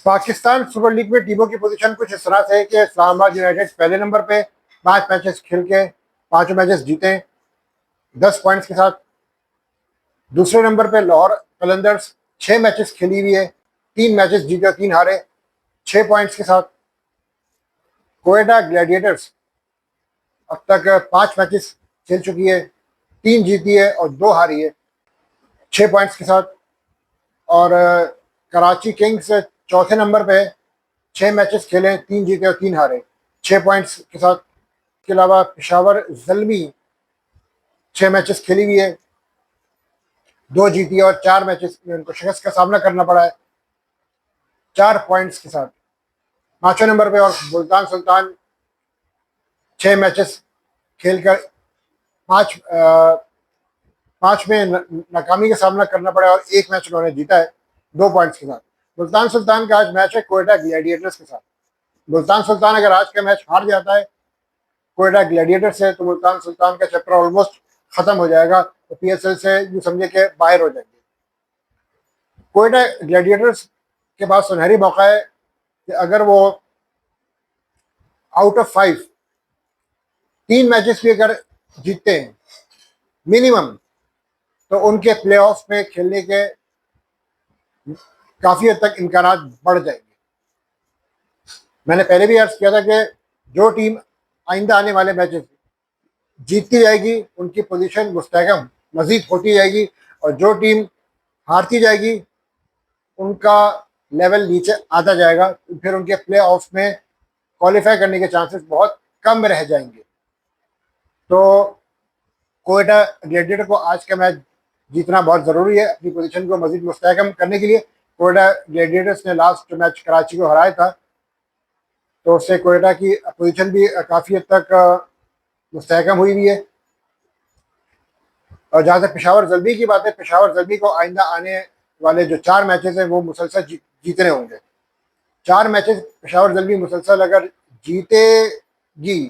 Pakistan super league में टीमों की पोजीशन कुछ इस तरह से है कि इस्लामाबाद यूनाइटेड पहले नंबर पे 5 मैचेस खेल के 5 मैचेस जीते 10 पॉइंट्स के साथ। दूसरे नंबर पे लाहौर कलंदर्स 6 मैचेस खेली हुई है, 3 मैचेस जीते 3 हारे, 6 पॉइंट्स के साथ। कोयटा ग्लैडिएटर्स अब तक 5 मैचेस खेल चुकी है, 3 जीती है और 2 हारी है, 6 पॉइंट्स के साथ। और कराची किंग्स चौथे नंबर पे 6 मैचेस खेले, 3 जीते और 3 हारे, 6 पॉइंट्स के साथ। इसके अलावा पेशावर जल्मी 6 मैचेस खेली हुई है, 2 जीती है और 4 मैचेस में उनको शिकस्त का सामना करना पड़ा है, 4 पॉइंट्स के साथ। 5वें नंबर पे और मुल्तान सुल्तान 6 मैचेस खेलकर 5 में नाकामी का सामना करना पड़ा और 1 मैच उन्होंने जीता है, 2 पॉइंट्स के साथ। मुल्तान सुल्तान का आज मैच है कोयटा ग्लैडिएटर्स के साथ। मुल्तान सुल्तान अगर आज का मैच हार जाता है कोयटा ग्लैडिएटर्स से तो मुल्तान सुल्तान का चैप्टर ऑलमोस्ट खत्म हो जाएगा, तो पीएसएल से यूँ समझे कि बाहर हो जाएंगे। कोयटा ग्लैडिएटर्स के पास सुनहरी मौका है कि अगर वो आउट ऑफ 5 3 मैचेस भी अगर जीतते हैं मिनिमम, तो उनके प्लेऑफ्स में खेलने के काफ़ी हद तक इम्कान बढ़ जाएंगे। मैंने पहले भी अर्ज किया था कि जो टीम आइंदा आने वाले मैचेस जीतती जाएगी उनकी पोजीशन मुस्तहकम मजीद होती जाएगी, और जो टीम हारती जाएगी उनका लेवल नीचे आता जाएगा, फिर उनके प्ले ऑफ में क्वालिफाई करने के चांसेस बहुत कम रह जाएंगे। तो कोयटा ग्लैडिएटर को आज का मैच जीतना बहुत ज़रूरी है अपनी पोजीशन को मजीद मुस्तहकम करने के लिए। कोयटा ग्लैडिएटर्स ने लास्ट मैच कराची को हराया था, तो उससे कोयटा की पोजीशन भी काफ़ी हद तक मुस्तहकम हुई भी है। और जहाँ तक पेशावर जल्दी की बात है, पेशावर जल्दी को आइंदा आने वाले जो 4 मैचेस हैं वो मुसलसल जीतने होंगे। 4 मैचेस पेशावर जल्दी मुसलसल अगर जीतेगी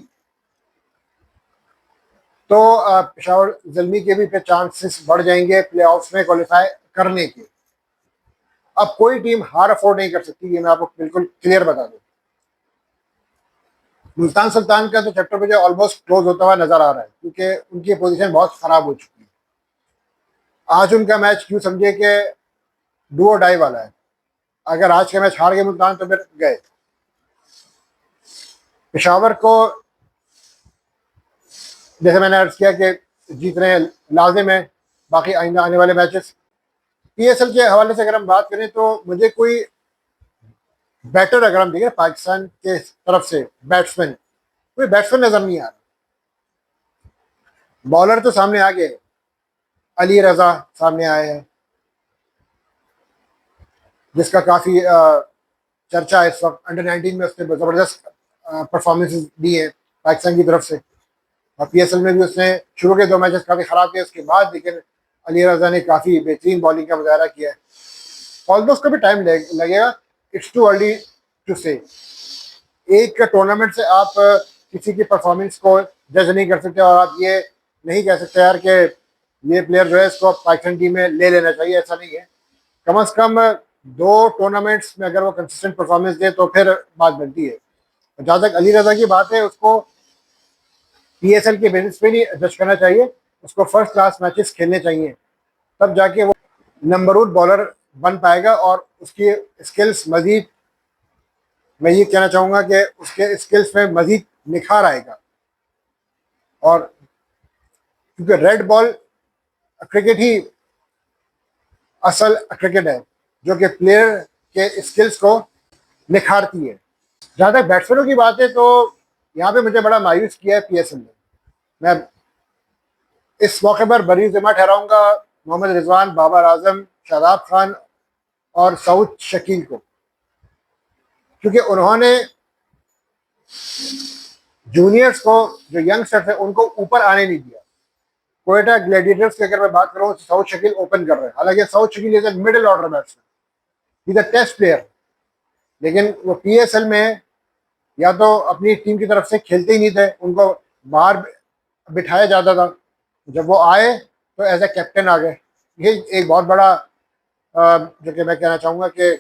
तो पेशावर जल्दी के भी फिर चांसेस बढ़ जाएंगे प्ले ऑफ्स में क्वालिफाई करने के। अब कोई टीम हार अफोर्ड नहीं कर सकती, ये मैं आपको बिल्कुल क्लियर बता दूं। मुल्तान सुल्तान का तो चैप्टर मुझे ऑलमोस्ट क्लोज होता हुआ नजर आ रहा है, क्योंकि उनकी पोजीशन बहुत खराब हो चुकी है। आज उनका मैच क्यों समझे कि डू और डाई वाला है। अगर आज का मैच हार गए मुल्तान तो फिर गए। पेशावर को जैसे मैंने अर्ज किया कि जीतने लाजिम है, बाकी आइंदा आने वाले मैचेस। पीएसएल के हवाले से अगर हम बात करें तो मुझे कोई बैटर अगर हम देखें पाकिस्तान के तरफ से बैट्समैन, कोई बैट्समैन नजर नहीं आ रहा। बॉलर तो सामने आ गए, अली रजा सामने आए हैं जिसका काफ़ी चर्चा है इस वक्त। अंडर-19 में उसने ज़बरदस्त परफॉर्मेंसेस दी है पाकिस्तान की तरफ से, और पीएसएल में भी उसने शुरू के 2 मैचेस काफ़ी ख़राब किए उसके बाद, लेकिन अली रजा ने काफ़ी बेहतरीन बॉलिंग का मुजाहरा किया है। ऑल्दो उसको भी टाइम लगेगा, इट्स टू अर्ली टू से। एक टूर्नामेंट से आप किसी की परफॉर्मेंस को जज नहीं कर सकते, और आप ये नहीं कह सकते यार कि ये प्लेयर जो है इसको पाकिस्तान टीम में ले लेना चाहिए, ऐसा नहीं है। कम से कम 2 टूर्नामेंट्स में अगर वो कंसिस्टेंट परफॉर्मेंस दे तो फिर बात बनती है। जहाँ तक अली रजा की बात है, उसको पीएसएल के बेसिस पे नहीं जज करना चाहिए, उसको फर्स्ट क्लास मैचेस खेलने चाहिए, तब जाके वो नंबर 1 बॉलर बन पाएगा। और उसकी स्किल्स मजीद, मैं ये कहना चाहूँगा कि उसके स्किल्स में मजीद निखार आएगा। और क्योंकि रेड बॉल क्रिकेट ही असल क्रिकेट है जो कि प्लेयर के स्किल्स को निखारती है। जहाँ तक बैट्समैनों की बात है तो यहाँ पे मुझे बड़ा मायूस किया है पीएसएल ने। मैं इस मौके पर बरी ज़िम्मा ठहराऊंगा मोहम्मद रिजवान, बाबर आजम, शादाब खान और सऊद शकील को, क्योंकि उन्होंने जूनियर्स को, जो यंगस्टर्स है, उनको ऊपर आने नहीं दिया। कोयटा ग्लैडिएटर्स की अगर मैं बात करूँ, सऊद शकील ओपन कर रहे हैं, हालांकि Saud Shakeel is a middle order batsman, is a test player, लेकिन वो पीएसएल में या तो अपनी टीम की तरफ से खेलते ही नहीं थे, उनको बाहर बिठाया जाता था। जब वो आए तो एज ए कैप्टन आ गए। ये एक बहुत बड़ा जो कि मैं कहना चाहूँगा कि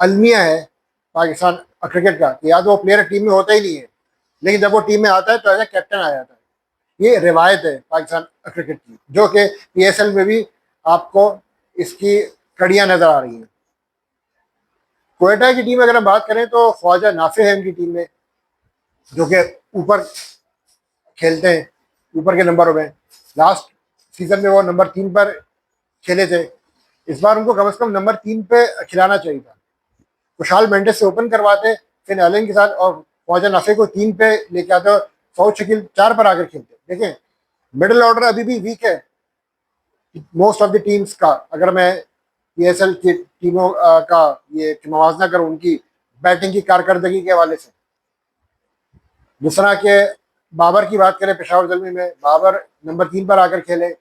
अलमिया है पाकिस्तान क्रिकेट का कि या तो वो प्लेयर टीम में होता ही नहीं है, लेकिन जब वो टीम में आता है तो एज ए कैप्टन आ जाता है। ये रिवायत है पाकिस्तान क्रिकेट की, जो कि PSL में भी आपको इसकी कड़ियाँ नजर आ रही हैं। क्वेटा की टीम अगर हम बात करें तो ख्वाजा नाफे है उनकी टीम में, जो कि ऊपर खेलते हैं, ऊपर के नंबरों में। लास्ट सीजन में वो नंबर 3 पर खेले थे, इस बार उनको कम से कम नंबर 3 पे खिलाना चाहिए था। खुशहाल मेंडिस से ओपन करवाते फिन एलन के साथ, और ख्वाजा नाफे को 3 पे लेके आते, सऊद शकील 4 पर आकर खेलते। देखें, मिडिल ऑर्डर अभी भी वीक है मोस्ट ऑफ द टीम्स का। अगर मैं PSL की टीमों का ये मवाजना करूं उनकी बैटिंग की कारकर्दगी के हवाले से, जिस तरह के बाबर की बात करें, पेशावर ज़ल्मी में बाबर नंबर 3 पर आकर खेले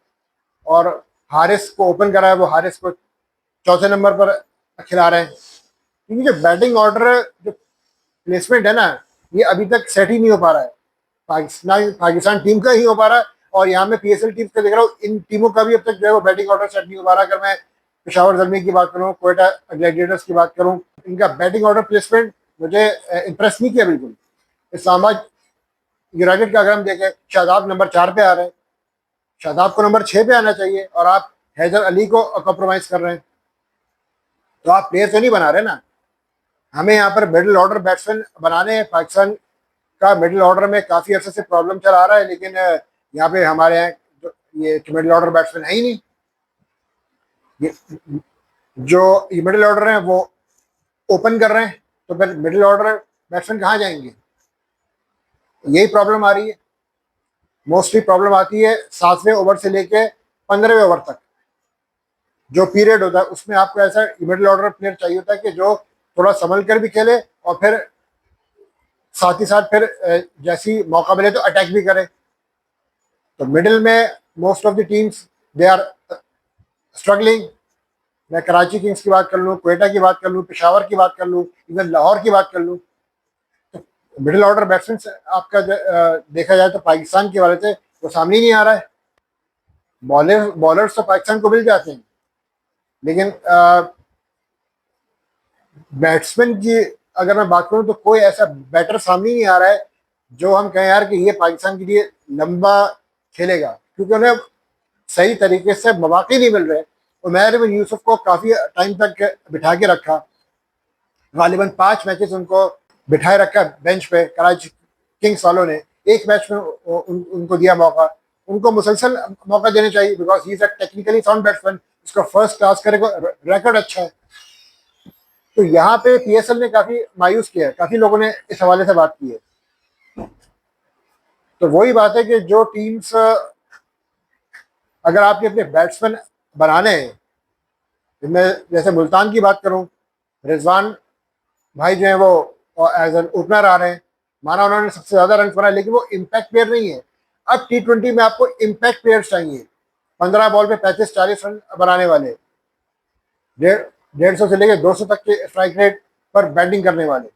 और हारिस को ओपन कराया, वो हारिस को चौथे नंबर पर खिला रहे हैं। क्योंकि जो बैटिंग ऑर्डर जो प्लेसमेंट है ना, ये अभी तक सेट ही नहीं हो पा रहा है। पाकिस्तान टीम का ही हो पा रहा है, और यहाँ मैं PSL टीम का देख रहा हूँ, इन टीमों का भी अब तक जो है वो बैटिंग ऑर्डर सेट नहीं हो पा रहा। अगर मैं पेशावर ज़ल्मी की बात करूँ, क्वेटा ग्लैडिएटर्स की बात करूँ, इनका बैटिंग ऑर्डर प्लेसमेंट मुझे इंप्रेस नहीं किया बिल्कुल। इस्लामाबाद यूनाइटेड का अगर हम देखें, शादाब नंबर 4 पे आ रहे हैं, शादाब को नंबर 6 पे आना चाहिए, और आप हैदर अली को कॉम्प्रोमाइज कर रहे हैं, तो आप प्लेयर तो नहीं बना रहे ना। हमें यहाँ पर मिडिल ऑर्डर बैट्समैन बनाने हैं। पाकिस्तान का मिडिल ऑर्डर में काफ़ी अर्से से प्रॉब्लम चल आ रहा है, लेकिन यहाँ पे हमारे यहाँ ये मिडिल ऑर्डर बैट्समैन है ही नहीं। ये जो ये मिडिल ऑर्डर है वो ओपन कर रहे हैं, तो फिर मिडिल ऑर्डर बैट्समैन कहाँ जाएंगे? यही प्रॉब्लम आ रही है। मोस्टली प्रॉब्लम आती है 7वें ओवर से लेके 15वें ओवर तक जो पीरियड होता है, उसमें आपको ऐसा मिडिल ऑर्डर प्लेयर चाहिए होता है कि जो थोड़ा संभल कर भी खेले, और फिर साथ ही साथ फिर जैसी मौका मिले तो अटैक भी करे। तो मिडिल में most of the teams they are struggling. मैं कराची किंग्स की बात कर लूँ, क्वेटा की बात कर लूँ, पेशावर की बात कर लूँ, इवन लाहौर की बात कर लूँ, तो मिडिल ऑर्डर बैट्समैन आपका देखा जाए तो पाकिस्तान के वाले से वो सामने ही नहीं आ रहा है। बॉलर्स तो पाकिस्तान को मिल जाते हैं, लेकिन बैट्समैन की अगर मैं बात करूं तो कोई ऐसा बैटर सामने नहीं आ रहा है जो हम कहें यार कि ये पाकिस्तान के लिए लंबा खेलेगा, क्योंकि उन्हें सही तरीके से मौके नहीं मिल रहे। उमैर बिन यूसुफ को काफ़ी टाइम तक बिठा के रखा, गालिबन 5 मैचेस उनको बिठाए रखा बेंच पे कराची किंग्स वालों ने। एक मैच में उनको दिया मौका, उनको मुसलसल मौका देने चाहिए, because he is a technically sound batsman, उसका फर्स्ट क्लास का रिकॉर्ड अच्छा है। तो यहाँ पे PSL ने काफ़ी मायूस किया है, काफ़ी लोगों ने इस हवाले से बात की है। तो वही बात है कि जो टीम्स अगर आपके अपने बैट्समैन बनाने हैं, मैं जैसे मुल्तान की बात करूं, रिजवान भाई जो है वो एज एन ओपनर आ रहे हैं, माना उन्होंने सबसे ज़्यादा रन बनाए, लेकिन वो इम्पैक्ट प्लेयर नहीं है। अब T20 में आपको इम्पैक्ट प्लेयर्स चाहिए, 15 बॉल पे 35-40 रन बनाने वाले, 150 से लेकर 200 तक के स्ट्राइक रेट पर बैटिंग करने वाले,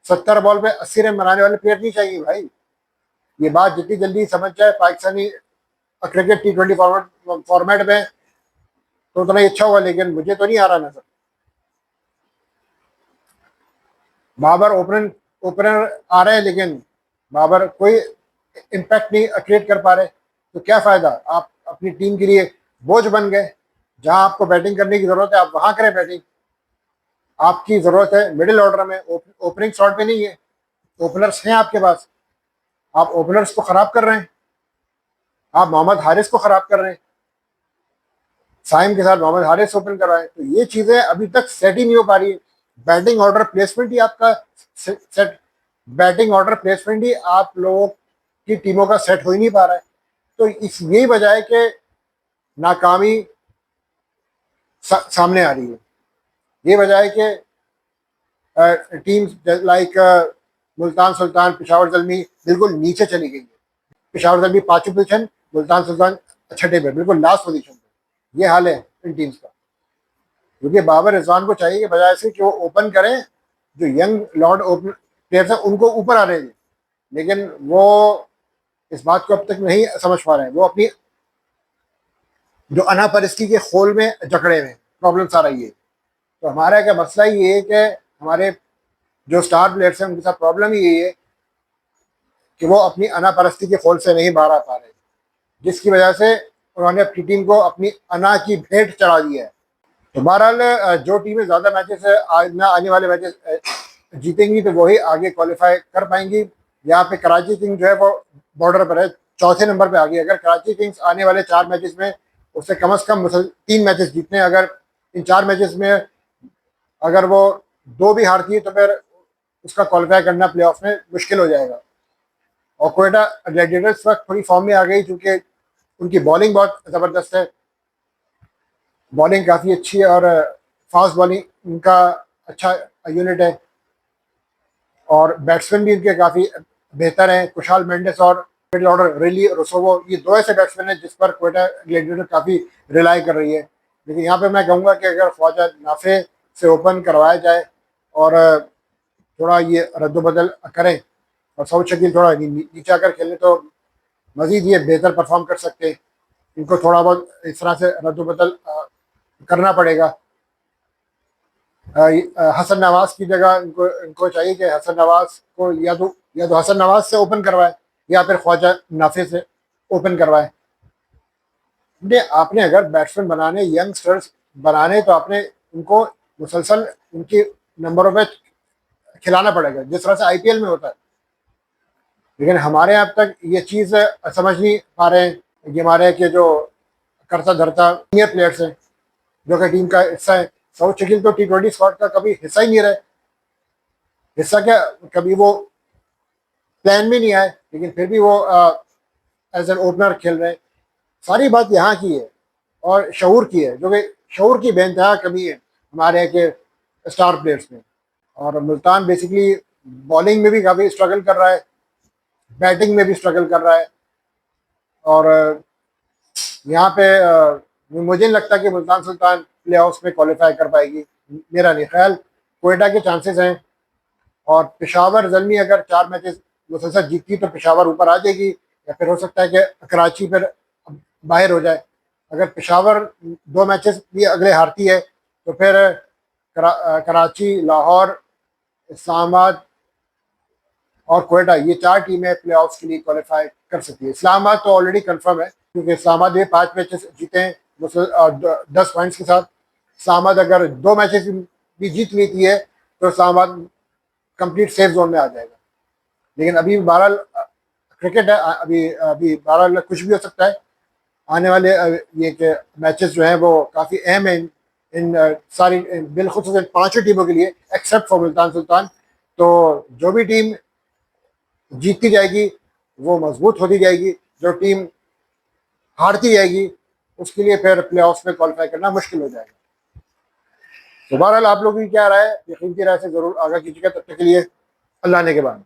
70 बॉल पे 80 रन बनाने वाले प्लेयर नहीं चाहिए भाई। ये बात जितनी जल्दी समझ जाए पाकिस्तानी क्रिकेट T20 फॉर्मेट में तो उतना ही अच्छा होगा, लेकिन मुझे तो नहीं आ रहा नजर। बाबर ओपनर आ रहे हैं, लेकिन बाबर कोई इम्पैक्ट नहीं क्रिएट कर पा रहे, तो क्या फ़ायदा? आप अपनी टीम के लिए बोझ बन गए। जहां आपको बैटिंग करने की ज़रूरत है आप वहां करें बैटिंग। आपकी ज़रूरत है मिडिल ऑर्डर में, ओपनिंग स्लॉट पे नहीं है। ओपनर्स हैं आपके पास, आप ओपनर्स को ख़राब कर रहे हैं। आप मोहम्मद हारिस को ख़राब कर रहे हैं, साइम के साथ मोहम्मद हारिस ओपन कर रहे हैं। तो ये चीज़ें अभी तक सेट ही नहीं हो पा रही है। बैटिंग ऑर्डर प्लेसमेंट ही आपका सेट, बैटिंग ऑर्डर प्लेसमेंट ही आप लोगों की टीमों का सेट हो ही नहीं पा रहा है। तो इस यही वजह है कि नाकामी सामने आ रही है। ये वजह है कि टीम्स लाइक मुल्तान सुल्तान, पेशावर ज़ल्मी बिल्कुल नीचे चली गई है। पेशावर ज़ल्मी 5वीं पोजीशन, मुल्तान सुल्तान 6ठे पे, बिल्कुल लास्ट पोजीशन पे। ये हाल है इन टीम्स का। क्योंकि बाबर रिजवान को चाहिए कि बजाय से कि वो ओपन करें, जो यंग लॉर्ड ओपन प्लेयर्स हैं उनको ऊपर आ रहे हैं, लेकिन वो इस बात को अब तक नहीं समझ पा रहे हैं। वो अपनी जो अनापरिस्थिति के खोल में जकड़े हुए, प्रॉब्लम्स आ रही है। तो हमारा क्या मसला ये है कि हमारे जो स्टार प्लेयर्स हैं उनके साथ प्रॉब्लम ही यही है कि वो अपनी अना परस्ती के खोल से नहीं बाहर आ पा रहे, जिसकी वजह से उन्होंने अपनी टीम को अपनी अना की भेंट चढ़ा दी है। तो बहरहाल जो टीमें ज़्यादा मैचेस आने वाले मैचेस जीतेंगी तो वही आगे क्वालिफाई कर पाएंगी। यहाँ पे कराची किंग्स जो है वो बॉर्डर पर है, चौथे नंबर पे आ गई। अगर कराची किंग्स आने वाले 4 मैचेस में उससे कम से कम 3 मैचेस जीतने, अगर इन 4 मैचेस में अगर वो 2 भी हारती है तो फिर उसका क्वालिफाई करना प्लेऑफ में मुश्किल हो जाएगा। और कोयटा ग्लैडिएटर्स वक्त थोड़ी फॉर्म में आ गई क्योंकि उनकी बॉलिंग बहुत ज़बरदस्त है, बॉलिंग काफ़ी अच्छी है और फास्ट बॉलिंग उनका अच्छा यूनिट है और बैट्समैन भी उनके काफ़ी बेहतर हैं। कुशाल मेंडिस और मिडिल ऑर्डर रेली रोसोवो, ये 2 ऐसे बैट्समैन हैं जिस पर कोयटा ग्लैडिएटर काफ़ी रिलाई कर रही है। लेकिन यहाँ पे मैं कहूँगा कि अगर ख्वाजा नाफे से ओपन करवाया जाए और थोड़ा ये रद्दबदल करें और सऊद शकील थोड़ा नीचे आकर खेलें तो मज़ीद ये बेहतर परफॉर्म कर सकते हैं। इनको थोड़ा बहुत इस तरह से रद्दबदल करना पड़ेगा। हसन नवाज की जगह इनको इनको चाहिए कि हसन नवाज को या तो हसन नवाज से ओपन करवाए या फिर ख्वाजा नाफे से ओपन करवाए। आपने अगर बैट्समैन बनाने, यंगस्टर्स बनाने, तो आपने उनको मुसलसल उनकी नंबरों पे खिलाना पड़ेगा जिस तरह से आईपीएल में होता है। लेकिन हमारे यहाँ अब तक ये चीज़ समझ नहीं पा रहे हैं। ये हमारे के जो करता धरता सीनियर प्लेयर्स हैं जो कि टीम का हिस्सा है, सऊद शकील तो T20 स्क्वाड का कभी हिस्सा ही नहीं रहे। हिस्सा क्या, कभी वो प्लान में नहीं आए, लेकिन फिर भी वो एज एन ओपनर खेल रहे हैं। सारी बात यहाँ की है और शऊर की है, जो कि शऊर की बेइंतहा कमी है हमारे यहाँ के स्टार प्लेयर्स में। और मुल्तान बेसिकली बॉलिंग में भी काफ़ी स्ट्रगल कर रहा है, बैटिंग में भी स्ट्रगल कर रहा है। और यहाँ पे मुझे नहीं लगता कि मुल्तान सुल्तान प्ले ऑफ्स में क्वालिफाई कर पाएगी, मेरा नहीं ख्याल। कोयटा के चांसेस हैं और पेशावर ज़ल्मी अगर 4 मैचेस मुसलसल जीतती तो पेशावर ऊपर आ जाएगी, या फिर हो सकता है कि कराची फिर बाहर हो जाए। अगर पेशावर 2 मैचेस भी अगले हारती है तो फिर कराची, लाहौर, इस्लामाबाद और कोयटा, ये 4 टीमें प्ले ऑफ्स के लिए क्वालिफाई कर सकती है। इस्लामाबाद तो ऑलरेडी कंफर्म है क्योंकि इस्लामाबाद ने 5 मैचेस जीते हैं 10 पॉइंट्स के साथ। इस्लामाबाद अगर 2 मैचेस भी जीत लेती है तो इस्लामाबाद कंप्लीट सेफ जोन में आ जाएगा। लेकिन अभी बहरहाल क्रिकेट है, अभी अभी बहरहाल कुछ भी हो सकता है। आने वाले ये मैचेस जो हैं वो काफ़ी अहम हैं इन सारी बिलखुसूस 5 टीमों के लिए, एक्सेप्ट फॉर मुल्तान सुल्तान। तो जो भी टीम जीतती जाएगी वो मजबूत होती जाएगी, जो टीम हारती जाएगी उसके लिए फिर प्ले ऑफ में क्वालिफाई करना मुश्किल हो जाएगा। तो बहरहाल आप लोगों की क्या राय है, यकीन की राय से ज़रूर आगाह कीजिएगा। तब तक के लिए अल्लाह ने के बाद।